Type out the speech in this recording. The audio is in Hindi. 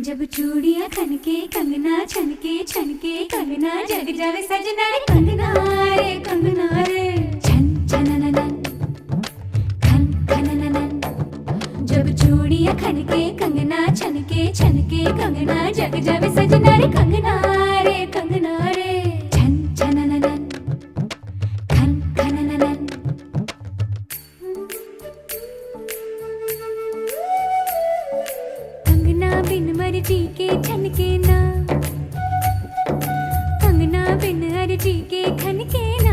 जब चूड़ियां खनके कंगना छनके छनके कंगना जग जावे सजना रे कंगना रे कंगना रे छन छनननन खन खनननन। जब चूड़ियां खनके कंगना छनके छनके कंगना जग जावे सजना रे कंगना रे कंगना रे छन छनननन खन खनननन। कंगना बिन मर्जी के छनके ना, कंगना बिन अर्जी के खनके ना।